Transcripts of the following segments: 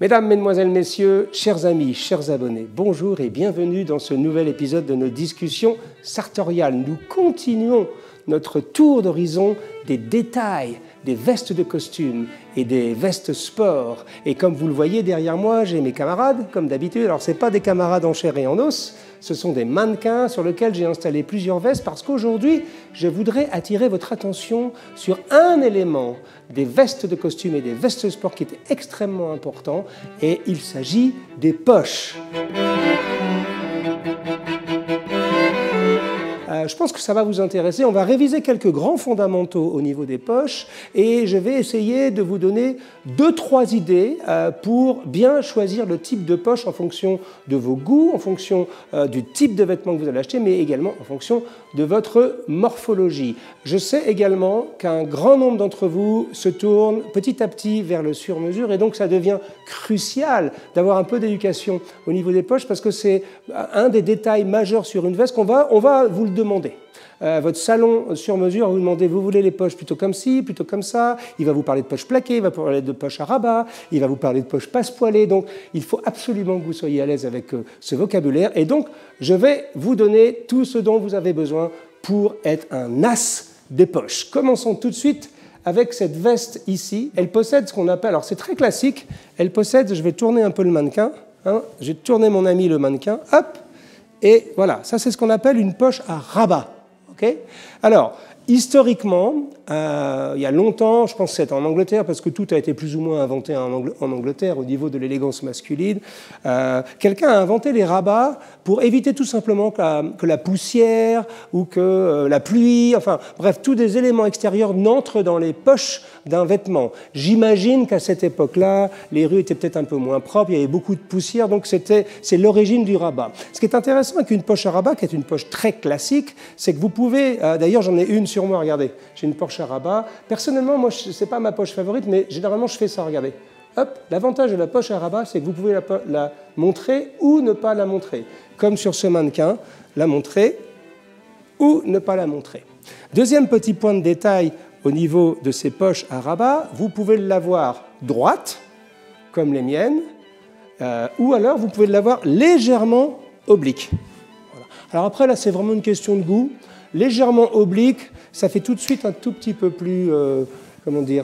Mesdames, Mesdemoiselles, Messieurs, chers amis, chers abonnés, bonjour et bienvenue dans ce nouvel épisode de nos discussions sartoriales. Nous continuons notre tour d'horizon des détails des vestes de costume et des vestes sport. Et comme vous le voyez derrière moi, j'ai mes camarades, comme d'habitude. Alors, ce n'est pas des camarades en chair et en os, ce sont des mannequins sur lesquels j'ai installé plusieurs vestes parce qu'aujourd'hui, je voudrais attirer votre attention sur un élément des vestes de costume et des vestes de sport qui est extrêmement important, et il s'agit des poches. Je pense que ça va vous intéresser. On va réviser quelques grands fondamentaux au niveau des poches et je vais essayer de vous donner 2-3 idées pour bien choisir le type de poche en fonction de vos goûts, en fonction du type de vêtements que vous allez acheter, mais également en fonction de votre morphologie. Je sais également qu'un grand nombre d'entre vous se tournent petit à petit vers le sur-mesure et donc ça devient crucial d'avoir un peu d'éducation au niveau des poches parce que c'est un des détails majeurs sur une veste qu'on va vous le demander. Votre salon sur mesure va vous demander, vous voulez les poches plutôt comme ci, plutôt comme ça. Il va vous parler de poches plaquées, il va vous parler de poches à rabat, il va vous parler de poches passe-poilées. Donc, il faut absolument que vous soyez à l'aise avec ce vocabulaire. Et donc, je vais vous donner tout ce dont vous avez besoin pour être un as des poches. Commençons tout de suite avec cette veste ici. Elle possède ce qu'on appelle, alors c'est très classique, elle possède, je vais tourner un peu le mannequin, hein, je vais tourner mon ami le mannequin, hop. Et voilà, ça c'est ce qu'on appelle une poche à rabat. Okay. Alors, historiquement, il y a longtemps, je pense que c'est en Angleterre, parce que tout a été plus ou moins inventé en Angleterre au niveau de l'élégance masculine, quelqu'un a inventé les rabats pour éviter tout simplement que la poussière ou que la pluie, enfin bref, tous des éléments extérieurs n'entrent dans les poches d'un vêtement. J'imagine qu'à cette époque-là, les rues étaient peut-être un peu moins propres, il y avait beaucoup de poussière, donc c'est l'origine du rabat. Ce qui est intéressant avec une poche à rabat, qui est une poche très classique, c'est que vous pouvez, d'ailleurs j'en ai une sur moi, regardez, j'ai une poche à rabat. Personnellement, moi, ce n'est pas ma poche favorite, mais généralement je fais ça, regardez. Hop, l'avantage de la poche à rabat, c'est que vous pouvez la montrer ou ne pas la montrer. Comme sur ce mannequin, la montrer ou ne pas la montrer. Deuxième petit point de détail au niveau de ces poches à rabat, vous pouvez l'avoir droite, comme les miennes, ou alors vous pouvez l'avoir légèrement oblique. Voilà. Alors après, là, c'est vraiment une question de goût. Légèrement oblique, ça fait tout de suite un tout petit peu plus, comment dire,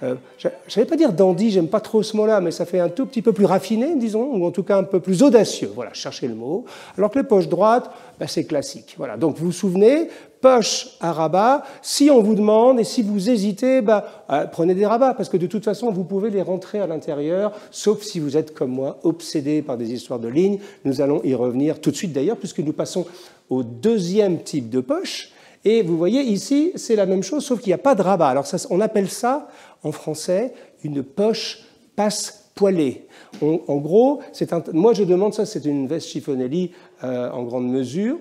je n'allais pas dire dandy, j'aime pas trop ce mot-là, mais ça fait un tout petit peu plus raffiné, disons, ou en tout cas un peu plus audacieux. Voilà, cherchez le mot. Alors que les poches droites, ben, c'est classique. Voilà, donc vous vous souvenez, poche à rabat, si on vous demande et si vous hésitez, ben, prenez des rabats, parce que de toute façon, vous pouvez les rentrer à l'intérieur, sauf si vous êtes comme moi, obsédé par des histoires de lignes. Nous allons y revenir tout de suite d'ailleurs, puisque nous passons au deuxième type de poche. Et vous voyez ici, c'est la même chose, sauf qu'il n'y a pas de rabat. Alors ça, on appelle ça, en français, une poche passe-poilée. En gros, moi je demande ça, c'est une veste chiffonelli en grande mesure,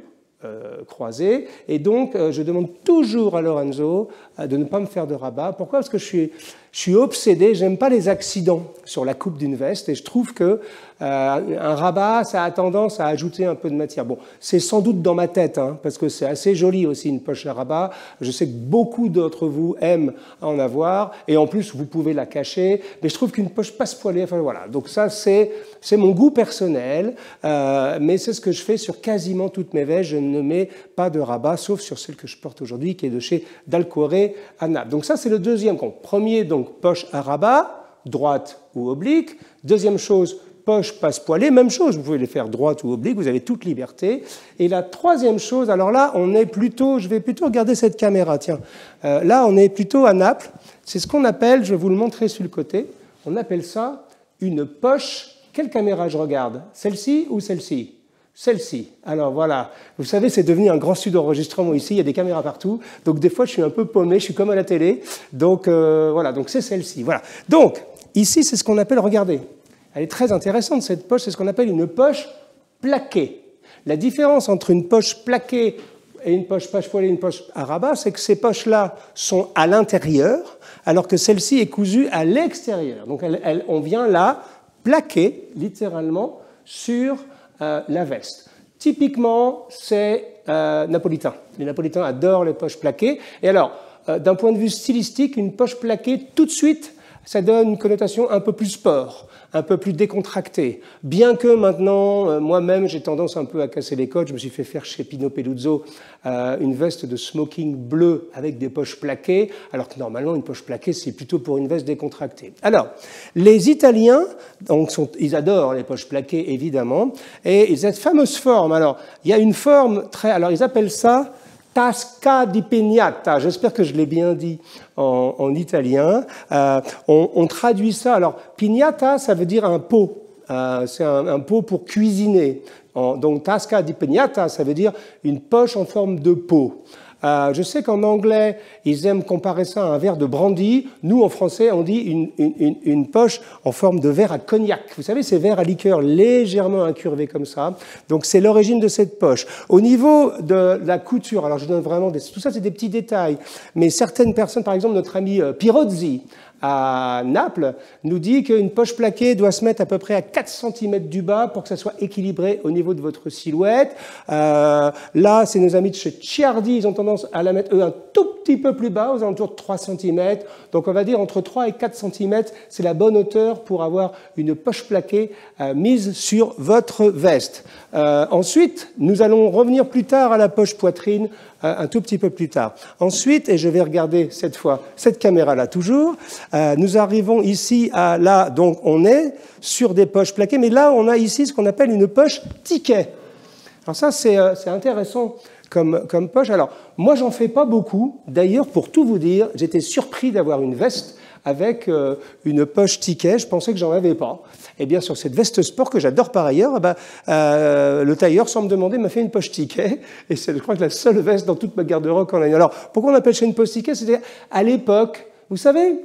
croisée, et donc je demande toujours à Lorenzo de ne pas me faire de rabat. Pourquoi? Parce que je suis obsédé, j'aime pas les accidents sur la coupe d'une veste, et je trouve que un rabat, ça a tendance à ajouter un peu de matière. Bon, c'est sans doute dans ma tête, hein, parce que c'est assez joli aussi une poche à rabat. Je sais que beaucoup d'entre vous aiment en avoir, et en plus vous pouvez la cacher. Mais je trouve qu'une poche passe-poilée, enfin voilà. Donc ça, c'est mon goût personnel, mais c'est ce que je fais sur quasiment toutes mes vestes. Je ne mets pas de rabat, sauf sur celle que je porte aujourd'hui, qui est de chez Dalcore à Naples. Donc ça, c'est le deuxième compte. Premier, donc poche à rabat, droite ou oblique. Deuxième chose, poche passe-poilée, même chose, vous pouvez les faire droite ou oblique, vous avez toute liberté. Et la troisième chose, alors là, on est plutôt, je vais plutôt regarder cette caméra, tiens. Là, on est plutôt à Naples. C'est ce qu'on appelle, je vais vous le montrer sur le côté, on appelle ça une poche. Quelle caméra je regarde? Celle-ci ou celle-ci? Celle-ci. Alors voilà, vous savez, c'est devenu un grand studio d'enregistrement ici, il y a des caméras partout, donc des fois je suis un peu paumé, je suis comme à la télé, donc voilà, donc c'est celle-ci. Voilà. Donc, ici, c'est ce qu'on appelle, regardez, elle est très intéressante cette poche, c'est ce qu'on appelle une poche plaquée. La différence entre une poche plaquée et une poche passe-poilée et une poche à rabat, c'est que ces poches-là sont à l'intérieur, alors que celle-ci est cousue à l'extérieur. Donc on vient là plaquer, littéralement, sur la veste. Typiquement, c'est napolitain. Les Napolitains adorent les poches plaquées. Et alors, d'un point de vue stylistique, une poche plaquée, tout de suite, ça donne une connotation un peu plus sport, un peu plus décontractée. Bien que maintenant, moi-même, j'ai tendance un peu à casser les codes. Je me suis fait faire chez Pino Peluzzo une veste de smoking bleu avec des poches plaquées, alors que normalement, une poche plaquée, c'est plutôt pour une veste décontractée. Alors, les Italiens, donc, ils adorent les poches plaquées, évidemment, et cette fameuse forme, alors, il y a une forme très... Alors, ils appellent ça tasca di pignata, j'espère que je l'ai bien dit en italien. On traduit ça, alors pignata, ça veut dire un pot, c'est un pot pour cuisiner. Donc tasca di pignata, ça veut dire une poche en forme de pot. Je sais qu'en anglais, ils aiment comparer ça à un verre de brandy. Nous, en français, on dit une poche en forme de verre à cognac. Vous savez, ces verres à liqueur légèrement incurvés comme ça. Donc, c'est l'origine de cette poche. Au niveau de la couture, alors je donne vraiment tout ça, c'est des petits détails. Mais certaines personnes, par exemple, notre ami Pirozzi, à Naples, nous dit qu'une poche plaquée doit se mettre à peu près à 4 cm du bas pour que ça soit équilibré au niveau de votre silhouette. Là, c'est nos amis de chez Ciardi, ils ont tendance à la mettre, eux, un tout petit peu plus bas, aux alentours de 3 cm. Donc, on va dire entre 3 et 4 cm, c'est la bonne hauteur pour avoir une poche plaquée mise sur votre veste. Ensuite, nous allons revenir plus tard à la poche poitrine, un tout petit peu plus tard. Ensuite, et je vais regarder cette fois cette caméra-là toujours, nous arrivons ici à là, donc on est sur des poches plaquées, mais là on a ici ce qu'on appelle une poche ticket. Alors ça c'est intéressant comme poche. Alors moi j'en fais pas beaucoup. D'ailleurs pour tout vous dire, j'étais surpris d'avoir une veste avec une poche ticket. Je pensais que j'en avais pas. Eh bien, sur cette veste sport que j'adore par ailleurs, le tailleur, sans me demander, m'a fait une poche ticket. Et c'est, je crois, que la seule veste dans toute ma garde-robe qu'on a eu. Alors, pourquoi on appelle ça une poche ticket? C'était à l'époque, vous savez,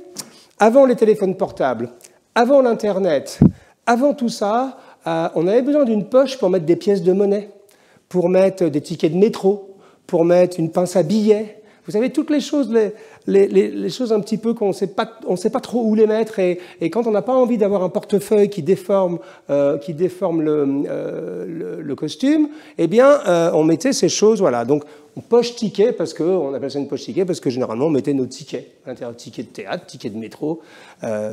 avant les téléphones portables, avant l'Internet, avant tout ça, on avait besoin d'une poche pour mettre des pièces de monnaie, pour mettre des tickets de métro, pour mettre une pince à billets. Vous savez, toutes les choses, les choses un petit peu qu'on sait pas trop où les mettre. Et quand on n'a pas envie d'avoir un portefeuille qui déforme le costume, eh bien, on mettait ces choses, voilà. Donc, on poche ticket, on appelle ça une poche ticket, parce que généralement, on mettait nos tickets. À l'intérieur, tickets de théâtre, tickets de métro,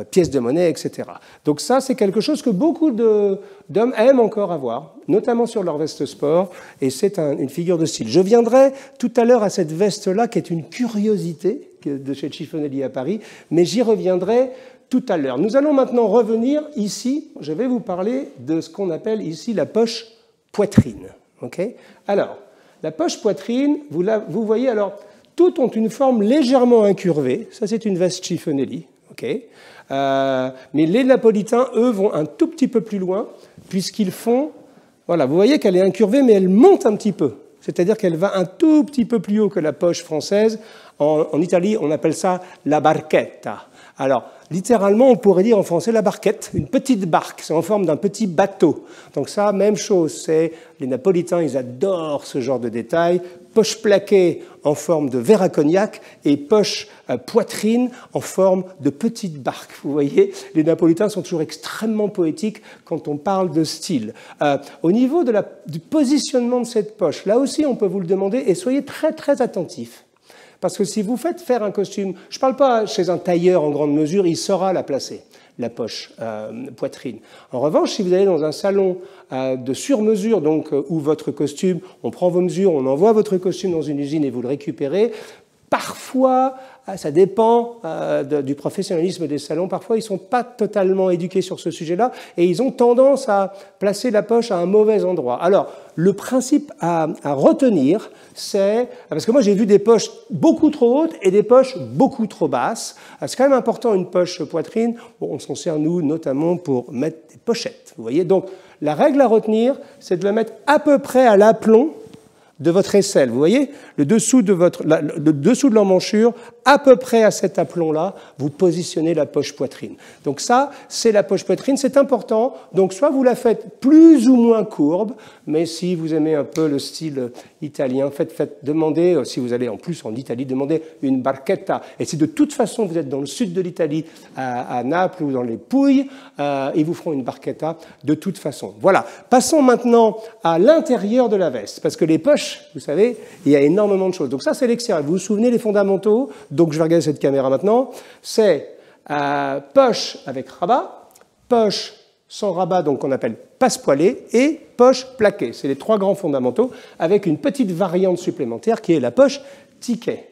pièces de monnaie, etc. Donc ça, c'est quelque chose que beaucoup d'hommes aiment encore avoir, notamment sur leur veste sport, et c'est une figure de style. Je viendrai tout à l'heure à cette veste-là, qui est une curiosité de chez Cifonelli à Paris, mais j'y reviendrai tout à l'heure. Nous allons maintenant revenir ici, je vais vous parler de ce qu'on appelle ici la poche poitrine. Okay? Alors, la poche poitrine, vous voyez, alors, toutes ont une forme légèrement incurvée. Ça, c'est une veste Cifonelli. Okay? Mais les Napolitains, eux, vont un tout petit peu plus loin, puisqu'ils font... Voilà, vous voyez qu'elle est incurvée, mais elle monte un petit peu. C'est-à-dire qu'elle va un tout petit peu plus haut que la poche française. En Italie, on appelle ça la barchetta. Alors, littéralement, on pourrait dire en français la barquette, une petite barque, c'est en forme d'un petit bateau. Donc ça, même chose, les Napolitains, ils adorent ce genre de détails. Poche plaquée en forme de verre à cognac et poche poitrine en forme de petite barque. Vous voyez, les Napolitains sont toujours extrêmement poétiques quand on parle de style. Au niveau du positionnement de cette poche, là aussi, on peut vous le demander et soyez très, très attentifs. Parce que si vous faites faire un costume, je ne parle pas chez un tailleur en grande mesure, il saura la placer, la poche poitrine. En revanche, si vous allez dans un salon de sur-mesure, donc où votre costume, on prend vos mesures, on envoie votre costume dans une usine et vous le récupérez, parfois, ça dépend du professionnalisme des salons, parfois ils ne sont pas totalement éduqués sur ce sujet-là et ils ont tendance à placer la poche à un mauvais endroit. Alors, le principe à retenir, c'est... Parce que moi, j'ai vu des poches beaucoup trop hautes et des poches beaucoup trop basses. C'est quand même important, une poche poitrine. Bon, on s'en sert, nous, notamment pour mettre des pochettes. Vous voyez, donc, la règle à retenir, c'est de la mettre à peu près à l'aplomb de votre aisselle. Vous voyez, le dessous de l'emmanchure, à peu près à cet aplomb-là, vous positionnez la poche poitrine. Donc ça, c'est la poche poitrine, c'est important. Donc soit vous la faites plus ou moins courbe, mais si vous aimez un peu le style italien, demandez, si vous allez en plus en Italie, demandez une barchetta. Et si de toute façon vous êtes dans le sud de l'Italie, à Naples ou dans les Pouilles, ils vous feront une barchetta de toute façon. Voilà. Passons maintenant à l'intérieur de la veste, parce que les poches, vous savez, il y a énormément de choses. Donc ça, c'est l'extérieur. Vous vous souvenez les fondamentaux? Donc je vais regarder cette caméra maintenant. C'est poche avec rabat, poche sans rabat, donc qu'on appelle passepoilée, et poche plaquée. C'est les 3 grands fondamentaux, avec une petite variante supplémentaire qui est la poche ticket.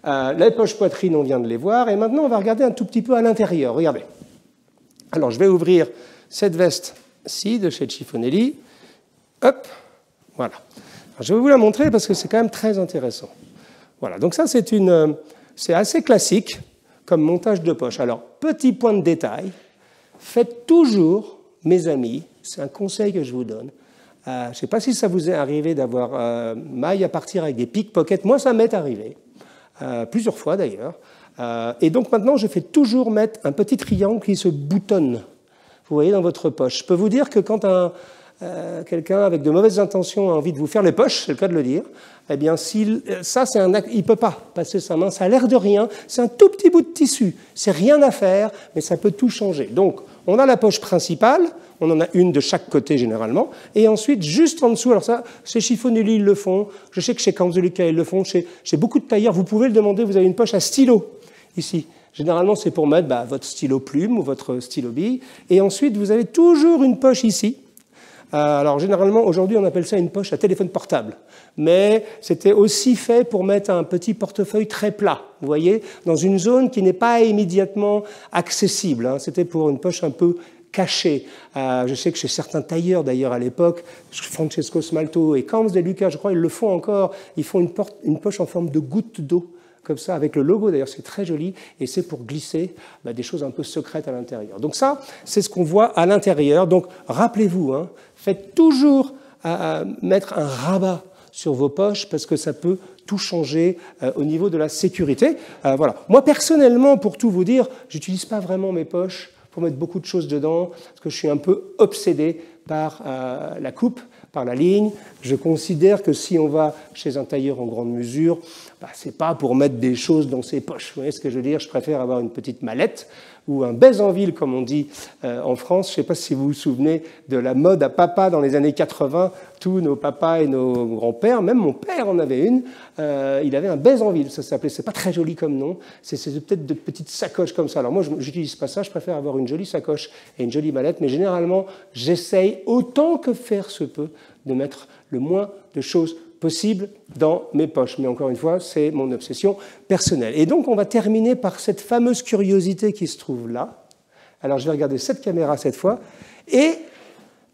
Les poches poitrine, on vient de les voir, et maintenant on va regarder un tout petit peu à l'intérieur. Regardez. Alors je vais ouvrir cette veste-ci de chez Cifonelli. Hop, voilà. Alors, je vais vous la montrer parce que c'est quand même très intéressant. Voilà, donc ça c'est assez classique comme montage de poche. Alors, petit point de détail, faites toujours, mes amis, c'est un conseil que je vous donne. Je ne sais pas si ça vous est arrivé d'avoir maille à partir avec des pickpockets. Moi, ça m'est arrivé, plusieurs fois d'ailleurs. Et donc maintenant, je fais toujours mettre un petit triangle qui se boutonne, vous voyez, dans votre poche. Je peux vous dire que quand quelqu'un avec de mauvaises intentions a envie de vous faire les poches, c'est le cas de le dire, eh bien, il ne peut pas passer sa main, ça a l'air de rien, c'est un tout petit bout de tissu, c'est rien à faire, mais ça peut tout changer. Donc, on a la poche principale, on en a une de chaque côté généralement, et ensuite, juste en dessous, alors ça, chez Cifonelli, ils le font, je sais que chez Kanzelika, ils le font, chez beaucoup de tailleurs, vous pouvez le demander, vous avez une poche à stylo, ici. Généralement, c'est pour mettre votre stylo plume ou votre stylo bille, et ensuite, vous avez toujours une poche ici. Alors généralement, aujourd'hui, on appelle ça une poche à téléphone portable. Mais c'était aussi fait pour mettre un petit portefeuille très plat, vous voyez, dans une zone qui n'est pas immédiatement accessible. Hein. C'était pour une poche un peu cachée. Je sais que chez certains tailleurs, d'ailleurs, à l'époque, Francesco Smalto et Camps de Luca, je crois, ils le font encore. Ils font une poche en forme de goutte d'eau, comme ça, avec le logo, d'ailleurs, c'est très joli, et c'est pour glisser des choses un peu secrètes à l'intérieur. Donc ça, c'est ce qu'on voit à l'intérieur. Donc, rappelez-vous, hein, faites toujours mettre un rabat sur vos poches, parce que ça peut tout changer au niveau de la sécurité. Voilà. Moi, personnellement, pour tout vous dire, je n'utilise pas vraiment mes poches pour mettre beaucoup de choses dedans, parce que je suis un peu obsédé par la coupe, par la ligne. Je considère que si on va chez un tailleur en grande mesure, ce n'est pas pour mettre des choses dans ses poches. Vous voyez ce que je veux dire? Je préfère avoir une petite mallette ou un baise-en-ville, comme on dit en France. Je ne sais pas si vous vous souvenez de la mode à papa dans les années 80. Tous nos papas et nos grands-pères, même mon père en avait une, il avait un baise-en-ville, ça s'appelait. C'est pas très joli comme nom, c'est peut-être de petites sacoches comme ça. Alors moi, je n'utilise pas ça, je préfère avoir une jolie sacoche et une jolie mallette, mais généralement, j'essaye autant que faire se peut de mettre le moins de choses possible dans mes poches. Mais encore une fois, c'est mon obsession personnelle. Et donc, on va terminer par cette fameuse curiosité qui se trouve là. Alors, je vais regarder cette caméra cette fois. Et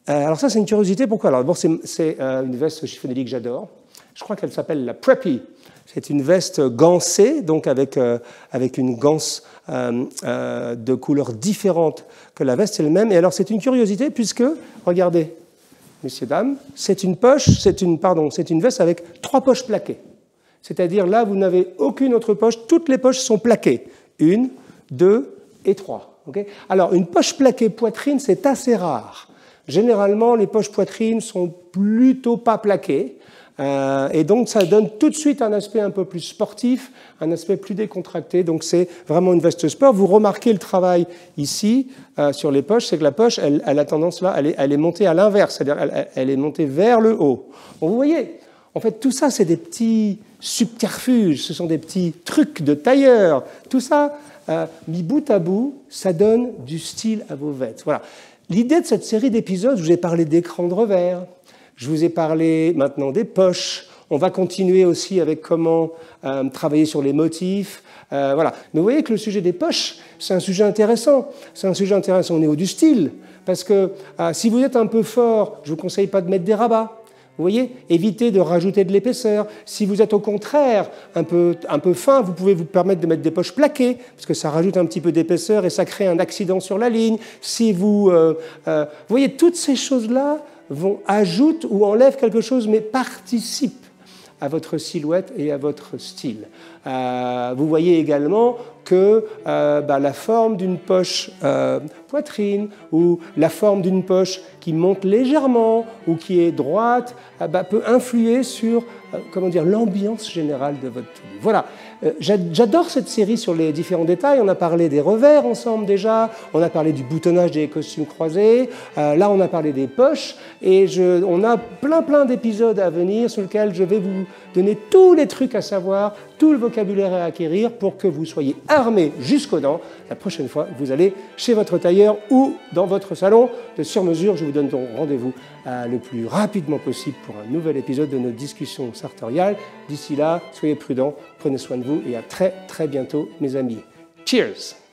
alors ça, c'est une curiosité. Pourquoi? Alors, d'abord, c'est une veste Cifonelli que j'adore. Je crois qu'elle s'appelle la Preppy. C'est une veste gancée, donc avec une ganse de couleurs différentes que la veste elle-même. Et alors, c'est une curiosité puisque, regardez, messieurs, dames, c'est une veste avec 3 poches plaquées. C'est-à-dire là, vous n'avez aucune autre poche, toutes les poches sont plaquées. 1, 2 et 3. Okay? Alors, une poche plaquée poitrine, c'est assez rare. Généralement, les poches poitrine sont plutôt pas plaquées. Et donc, ça donne tout de suite un aspect un peu plus sportif, un aspect plus décontracté. Donc, c'est vraiment une veste sport. Vous remarquez le travail ici sur les poches, c'est que la poche, elle a tendance là, elle est montée à l'inverse, c'est-à-dire elle est montée vers le haut. Bon, vous voyez, en fait, tout ça, c'est des petits subterfuges, ce sont des petits trucs de tailleur. Tout ça, mis bout à bout, ça donne du style à vos vêtements. Voilà. L'idée de cette série d'épisodes, je vous ai parlé d'écran de revers, je vous ai parlé maintenant des poches. On va continuer aussi avec comment travailler sur les motifs. Voilà. Mais vous voyez que le sujet des poches, c'est un sujet intéressant. C'est un sujet intéressant au niveau du style. Parce que si vous êtes un peu fort, je ne vous conseille pas de mettre des rabats. Vous voyez, évitez de rajouter de l'épaisseur. Si vous êtes au contraire un peu fin, vous pouvez vous permettre de mettre des poches plaquées, parce que ça rajoute un petit peu d'épaisseur et ça crée un accident sur la ligne. Si vous voyez, toutes ces choses-là ajoutent ou enlèvent quelque chose, mais participent à votre silhouette et à votre style. Vous voyez également que la forme d'une poche poitrine ou la forme d'une poche qui monte légèrement ou qui est droite peut influer sur l'ambiance générale de votre tenue. Voilà, j'adore cette série sur les différents détails. On a parlé des revers ensemble déjà, on a parlé du boutonnage des costumes croisés, là on a parlé des poches et on a plein d'épisodes à venir sur lesquels je vais vous donner tous les trucs à savoir, tout le vocabulaire à acquérir pour que vous soyez armés jusqu'aux dents la prochaine fois que vous allez chez votre tailleur ou dans votre salon de sur-mesure. Je vous donne donc rendez-vous le plus rapidement possible pour un nouvel épisode de nos discussions sartoriales. D'ici là, soyez prudents, prenez soin de vous et à très bientôt mes amis. Cheers!